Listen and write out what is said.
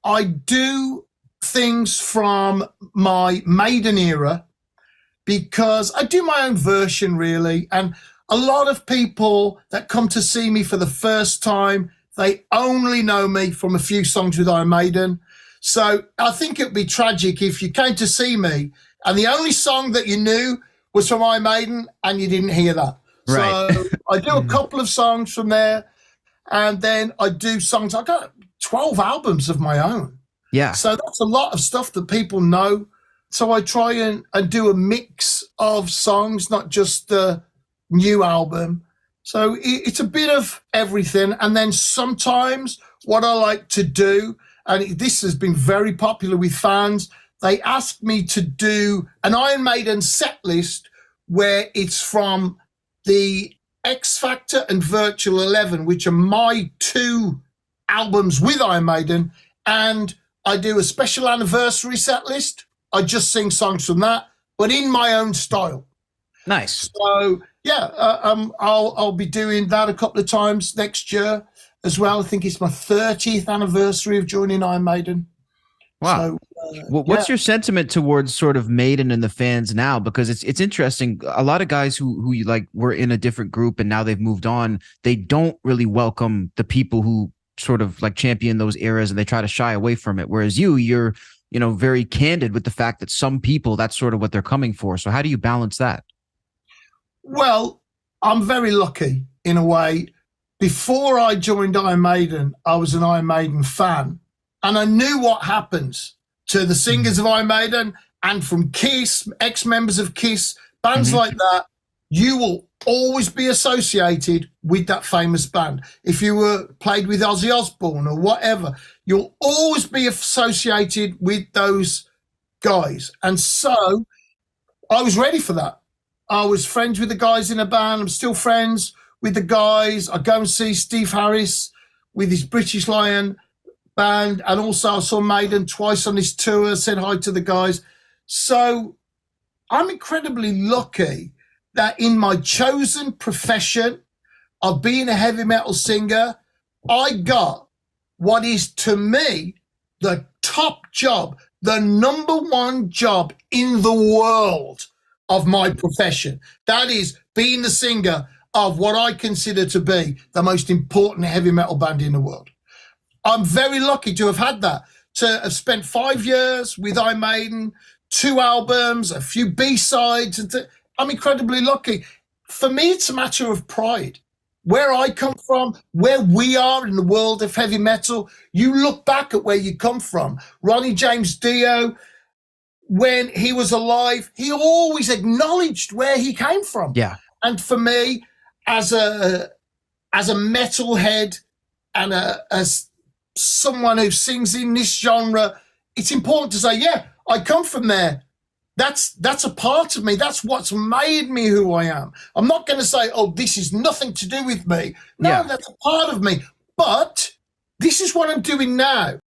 I do things from my Maiden era because I do my own version, really. And a lot of people that come to see me for the first time, they only know me from a few songs with Iron Maiden. So I think it would be tragic if you came to see me and the only song that you knew was from Iron Maiden and you didn't hear that. Right. So I do a couple of songs from there, and then I do songs. I got 12 albums of my own. Yeah. So that's a lot of stuff that people know. So I try and do a mix of songs, not just the new album. So it's a bit of everything. And then sometimes what I like to do, and this has been very popular with fans, they ask me to do an Iron Maiden set list where it's from the X Factor and Virtual 11, which are my two albums with Iron Maiden, and I do a special anniversary set list. I just sing songs from that, but in my own style. Nice. So yeah, I'll be doing that a couple of times next year as well. I think it's my 30th anniversary of joining Iron Maiden. Wow. So, what's your sentiment towards sort of Maiden and the fans now? Because it's interesting. A lot of guys who like were in a different group and now they've moved on, they don't really welcome the people who sort of like champion those eras and they try to shy away from it. Whereas you're, very candid with the fact that some people, that's sort of what they're coming for. So how do you balance that? Well, I'm very lucky in a way. Before I joined Iron Maiden, I was an Iron Maiden fan, and I knew what happens to the singers of Iron Maiden and from Kiss, ex-members of Kiss, bands like that. You will always be associated with that famous band. If you were played with Ozzy Osbourne or whatever, you'll always be associated with those guys. And so I was ready for that. I was friends with the guys in a band. I'm still friends with the guys. I go and see Steve Harris with his British Lion band. And also I saw Maiden twice on this tour, said hi to the guys. So I'm incredibly lucky that in my chosen profession of being a heavy metal singer, I got what is to me the top job, the number one job in the world of my profession. That is being the singer of what I consider to be the most important heavy metal band in the world. I'm very lucky to have had that, to have spent 5 years with Iron Maiden, 2 albums, a few B-sides. I'm incredibly lucky. For me, it's a matter of pride. Where I come from, where we are in the world of heavy metal, you look back at where you come from. Ronnie James Dio, when he was alive, he always acknowledged where he came from. Yeah. And for me, as a metalhead and as someone who sings in this genre, it's important to say, yeah, I come from there. That's a part of me. That's what's made me who I am. I'm not going to say, oh, this is nothing to do with me. No, that's a part of me. But this is what I'm doing now.